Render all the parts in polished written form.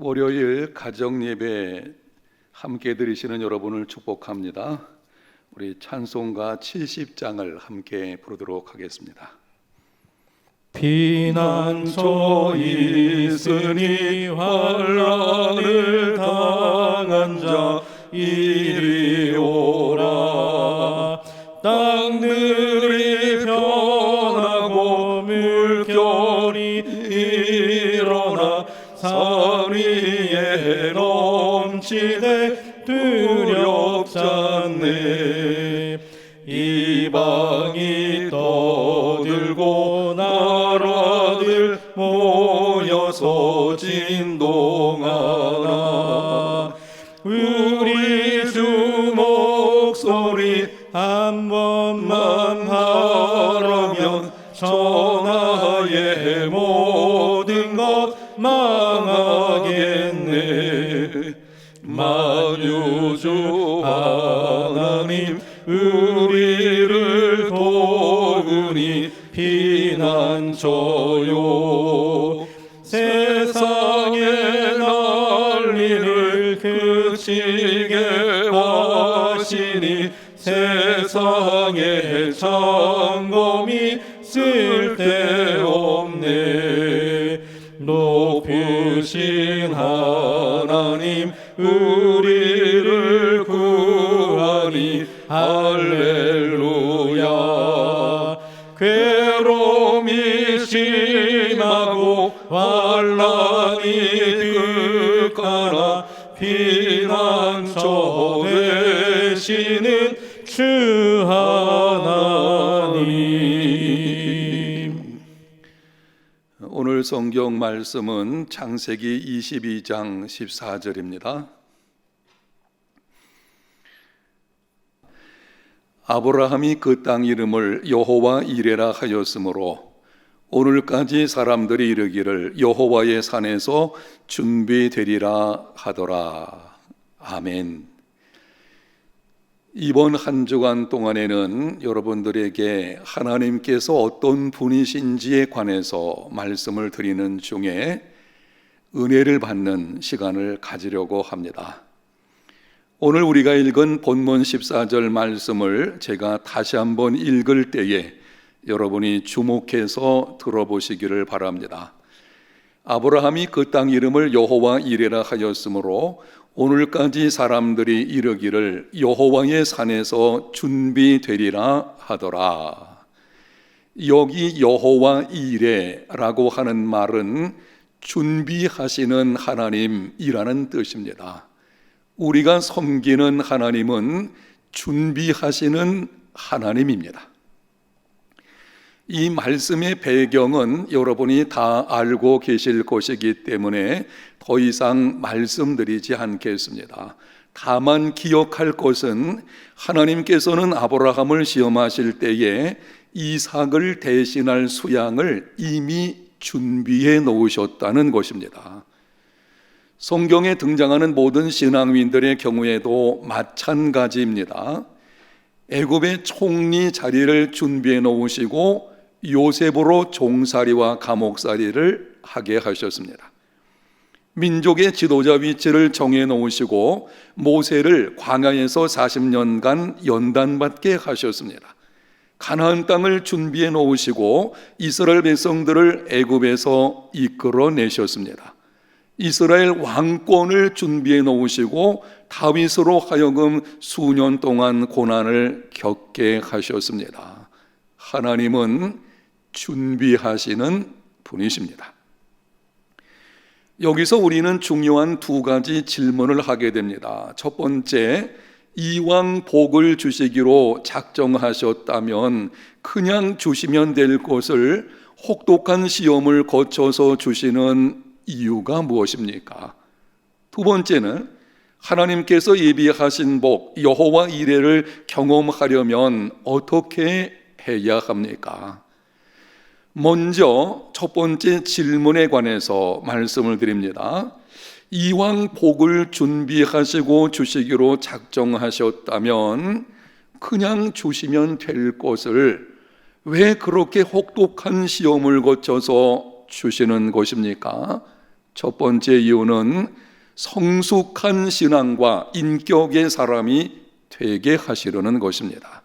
월요일 가정예배 함께 드리시는 여러분을 축복합니다. 우리 찬송가 70장을 함께 부르도록 하겠습니다. 피난처 있으니 환난을 당한 자 이리 오라. 땅들이 변하고 물결이 일어나 산 위에 넘치되 두렵잖네. 이방이 떠들고 나라들 모여서 진동하나. 우리 주 목소리 한 번만 하라면 천하의 모든 것 망하겠네. 만유주 하나님 우리를 도우니 피난처요. 세상의 난리를 그치게 하시니 세상의 점검이 쓸데없네. 높으신 하나님 우리를 구하니 할렐루야. 괴로움이 심하고 환난이 극하나 피난처 되시는 주 하나님. 오늘 성경 말씀은 창세기 22장 14절입니다. 아브라함이 그 땅 이름을 여호와 이레라 하였으므로 오늘까지 사람들이 이르기를 여호와의 산에서 준비되리라 하더라. 아멘. 이번 한 주간 동안에는 여러분들에게 하나님께서 어떤 분이신지에 관해서 말씀을 드리는 중에 은혜를 받는 시간을 가지려고 합니다. 오늘 우리가 읽은 본문 14절 말씀을 제가 다시 한번 읽을 때에 여러분이 주목해서 들어보시기를 바랍니다. 아브라함이 그 땅 이름을 여호와 이레라 하였으므로 오늘까지 사람들이 이르기를 여호와의 산에서 준비되리라 하더라. 여기 여호와 이레라고 하는 말은 준비하시는 하나님이라는 뜻입니다. 우리가 섬기는 하나님은 준비하시는 하나님입니다. 이 말씀의 배경은 여러분이 다 알고 계실 것이기 때문에 더 이상 말씀드리지 않겠습니다. 다만 기억할 것은 하나님께서는 아브라함을 시험하실 때에 이삭을 대신할 수양을 이미 준비해 놓으셨다는 것입니다. 성경에 등장하는 모든 신앙인들의 경우에도 마찬가지입니다. 애굽의 총리 자리를 준비해 놓으시고 요셉으로 종살이와 감옥살이를 하게 하셨습니다. 민족의 지도자 위치를 정해 놓으시고 모세를 광야에서 40년간 연단받게 하셨습니다. 가나안 땅을 준비해 놓으시고 이스라엘 백성들을 애굽에서 이끌어내셨습니다. 이스라엘 왕권을 준비해 놓으시고 다윗으로 하여금 수년 동안 고난을 겪게 하셨습니다. 하나님은 준비하시는 분이십니다. 여기서 우리는 중요한 두 가지 질문을 하게 됩니다. 첫 번째, 이왕 복을 주시기로 작정하셨다면 그냥 주시면 될 것을 혹독한 시험을 거쳐서 주시는 이유가 무엇입니까? 두 번째는 하나님께서 예비하신 복 여호와 이레를 경험하려면 어떻게 해야 합니까? 먼저 첫 번째 질문에 관해서 말씀을 드립니다. 이왕 복을 준비하시고 주시기로 작정하셨다면 그냥 주시면 될 것을 왜 그렇게 혹독한 시험을 거쳐서 주시는 것입니까? 첫 번째 이유는 성숙한 신앙과 인격의 사람이 되게 하시려는 것입니다.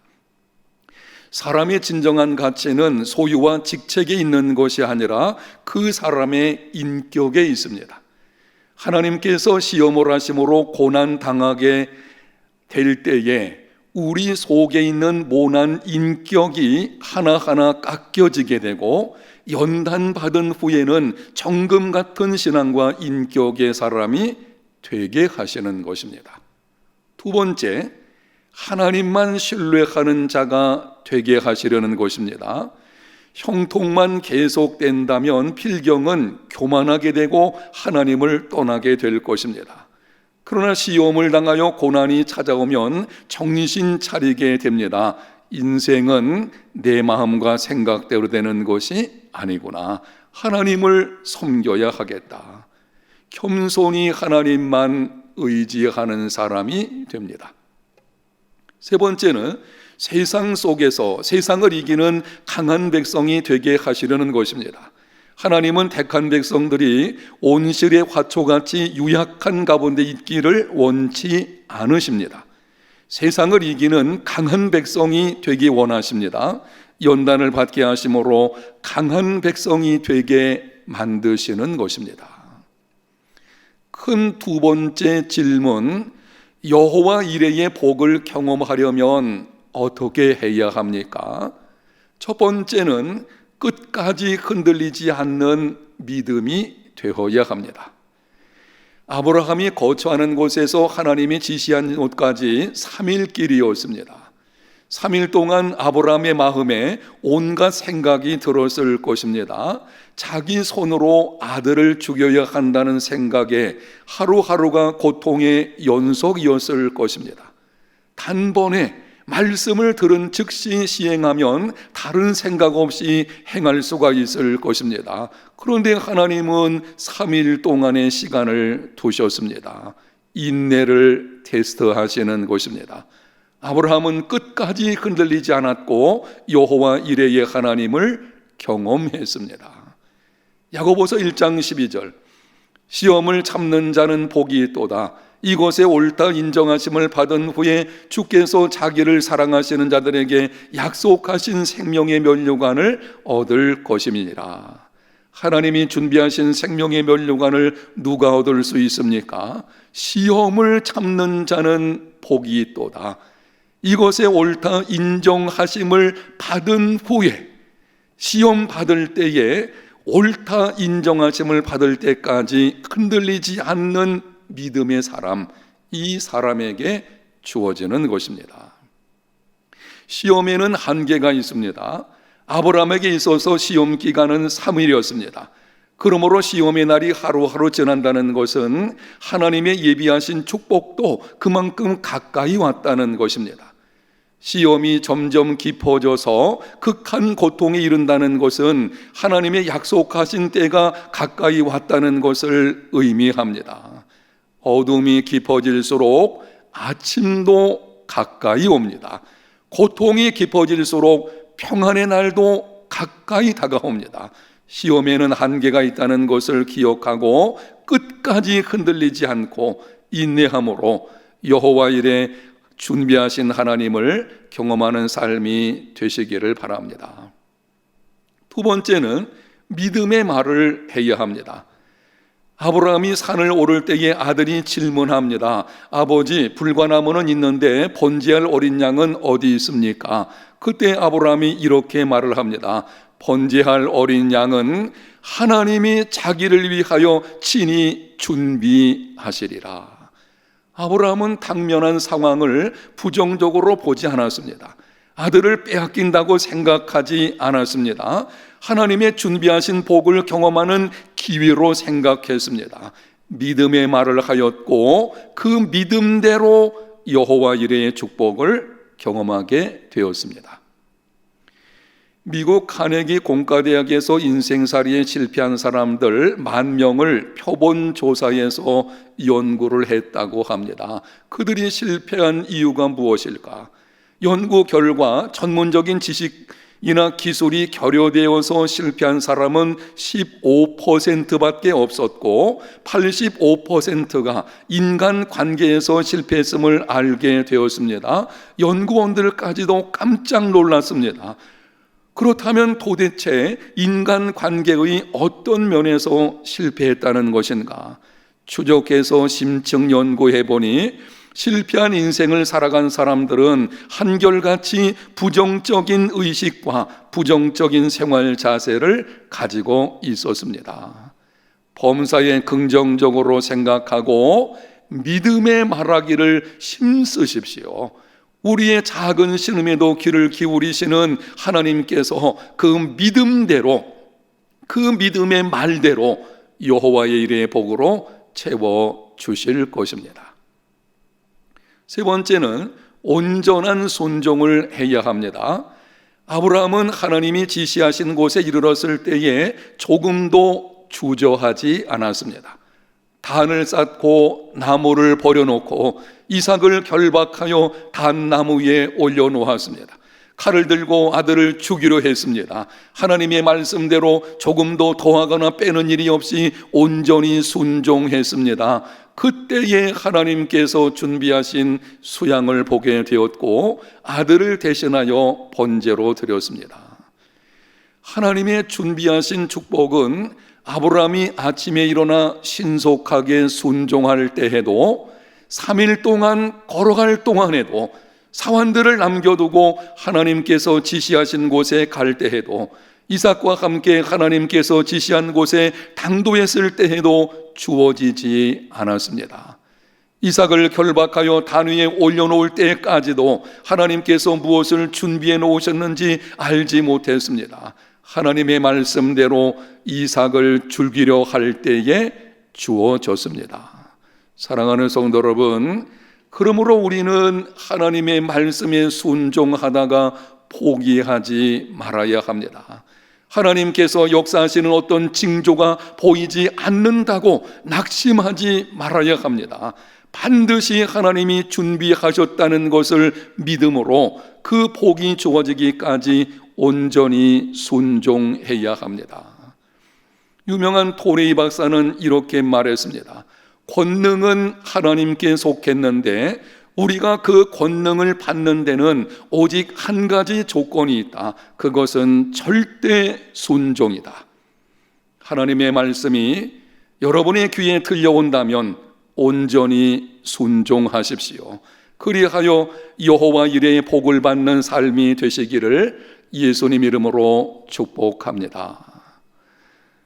사람의 진정한 가치는 소유와 직책에 있는 것이 아니라 그 사람의 인격에 있습니다. 하나님께서 시험을 하심으로 고난 당하게 될 때에 우리 속에 있는 모난 인격이 하나하나 깎여지게 되고 연단받은 후에는 정금 같은 신앙과 인격의 사람이 되게 하시는 것입니다. 두 번째, 하나님만 신뢰하는 자가 되게 하시려는 것입니다. 형통만 계속된다면 필경은 교만하게 되고 하나님을 떠나게 될 것입니다. 그러나 시험을 당하여 고난이 찾아오면 정신 차리게 됩니다. 인생은 내 마음과 생각대로 되는 것이 아니구나. 하나님을 섬겨야 하겠다. 겸손히 하나님만 의지하는 사람이 됩니다. 세 번째는 세상 속에서 세상을 이기는 강한 백성이 되게 하시려는 것입니다. 하나님은 택한 백성들이 온실의 화초같이 유약한 가운데 있기를 원치 않으십니다. 세상을 이기는 강한 백성이 되기 원하십니다. 연단을 받게 하심으로 강한 백성이 되게 만드시는 것입니다. 큰 두 번째 질문, 여호와 이레의 복을 경험하려면 어떻게 해야 합니까? 첫 번째는 끝까지 흔들리지 않는 믿음이 되어야 합니다. 아브라함이 거처하는 곳에서 하나님이 지시한 곳까지 3일 길이었습니다. 3일 동안 아브라함의 마음에 온갖 생각이 들었을 것입니다. 자기 손으로 아들을 죽여야 한다는 생각에 하루하루가 고통의 연속이었을 것입니다. 단번에 말씀을 들은 즉시 시행하면 다른 생각 없이 행할 수가 있을 것입니다. 그런데 하나님은 3일 동안의 시간을 두셨습니다. 인내를 테스트하시는 것입니다. 아브라함은 끝까지 흔들리지 않았고 여호와 이레의 하나님을 경험했습니다. 야고보서 1장 12절, 시험을 참는 자는 복이 있도다. 이것에 옳다 인정하심을 받은 후에 주께서 자기를 사랑하시는 자들에게 약속하신 생명의 면류관을 얻을 것임이니라. 하나님이 준비하신 생명의 면류관을 누가 얻을 수 있습니까? 시험을 참는 자는 복이 있도다. 이것에 옳다 인정하심을 받은 후에, 시험 받을 때에 옳다 인정하심을 받을 때까지 흔들리지 않는 믿음의 사람, 이 사람에게 주어지는 것입니다. 시험에는 한계가 있습니다. 아브라함에게 있어서 시험 기간은 3일이었습니다. 그러므로 시험의 날이 하루하루 지난다는 것은 하나님의 예비하신 축복도 그만큼 가까이 왔다는 것입니다. 시험이 점점 깊어져서 극한 고통에 이른다는 것은 하나님의 약속하신 때가 가까이 왔다는 것을 의미합니다. 어둠이 깊어질수록 아침도 가까이 옵니다. 고통이 깊어질수록 평안의 날도 가까이 다가옵니다. 시험에는 한계가 있다는 것을 기억하고 끝까지 흔들리지 않고 인내함으로 여호와 이레 준비하신 하나님을 경험하는 삶이 되시기를 바랍니다. 두 번째는 믿음의 말을 해야 합니다. 아브라함이 산을 오를 때에 아들이 질문합니다. 아버지, 불과나무는 있는데 번제할 어린 양은 어디 있습니까? 그때 아브라함이 이렇게 말을 합니다. 번제할 어린 양은 하나님이 자기를 위하여 친히 준비하시리라. 아브라함은 당면한 상황을 부정적으로 보지 않았습니다. 아들을 빼앗긴다고 생각하지 않았습니다. 하나님의 준비하신 복을 경험하는 기회로 생각했습니다. 믿음의 말을 하였고 그 믿음대로 여호와 이레의 축복을 경험하게 되었습니다. 미국 카네기 공과대학에서 인생살이에 실패한 사람들 10,000명을 표본 조사해서 연구를 했다고 합니다. 그들이 실패한 이유가 무엇일까? 연구 결과 전문적인 지식 이나 기술이 결여되어서 실패한 사람은 15%밖에 없었고 85%가 인간관계에서 실패했음을 알게 되었습니다. 연구원들까지도 깜짝 놀랐습니다. 그렇다면 도대체 인간관계의 어떤 면에서 실패했다는 것인가? 추적해서 심층 연구해 보니 실패한 인생을 살아간 사람들은 한결같이 부정적인 의식과 부정적인 생활 자세를 가지고 있었습니다. 범사에 긍정적으로 생각하고 믿음의 말하기를 힘쓰십시오. 우리의 작은 신음에도 귀를 기울이시는 하나님께서 그 믿음대로, 그 믿음의 말대로 여호와의 일의 복으로 채워주실 것입니다. 세 번째는 온전한 순종을 해야 합니다. 아브라함은 하나님이 지시하신 곳에 이르렀을 때에 조금도 주저하지 않았습니다. 단을 쌓고 나무를 버려놓고 이삭을 결박하여 단나무 위에 올려놓았습니다. 칼을 들고 아들을 죽이려 했습니다. 하나님의 말씀대로 조금도 더하거나 빼는 일이 없이 온전히 순종했습니다. 그때에 하나님께서 준비하신 수양을 보게 되었고 아들을 대신하여 번제로 드렸습니다. 하나님의 준비하신 축복은 아브라함이 아침에 일어나 신속하게 순종할 때에도 3일 동안 걸어갈 동안에도 사환들을 남겨두고 하나님께서 지시하신 곳에 갈 때에도 이삭과 함께 하나님께서 지시한 곳에 당도했을 때에도 주어지지 않았습니다. 이삭을 결박하여 단 위에 올려놓을 때까지도 하나님께서 무엇을 준비해 놓으셨는지 알지 못했습니다. 하나님의 말씀대로 이삭을 죽이려 할 때에 주어졌습니다. 사랑하는 성도 여러분, 그러므로 우리는 하나님의 말씀에 순종하다가 포기하지 말아야 합니다. 하나님께서 역사하시는 어떤 징조가 보이지 않는다고 낙심하지 말아야 합니다. 반드시 하나님이 준비하셨다는 것을 믿음으로 그 복이 주어지기까지 온전히 순종해야 합니다. 유명한 토레이 박사는 이렇게 말했습니다. 권능은 하나님께 속했는데 우리가 그 권능을 받는 데는 오직 한 가지 조건이 있다. 그것은 절대 순종이다. 하나님의 말씀이 여러분의 귀에 들려온다면 온전히 순종하십시오. 그리하여 여호와 이레의 복을 받는 삶이 되시기를 예수님 이름으로 축복합니다.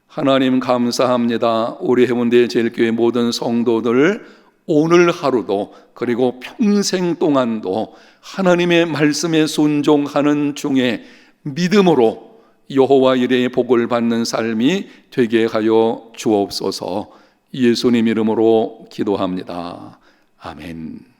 하나님 감사합니다. 우리 해운대 제일교회 모든 성도들 오늘 하루도 그리고 평생 동안도 하나님의 말씀에 순종하는 중에 믿음으로 여호와 이레의 복을 받는 삶이 되게 하여 주옵소서. 예수님 이름으로 기도합니다. 아멘.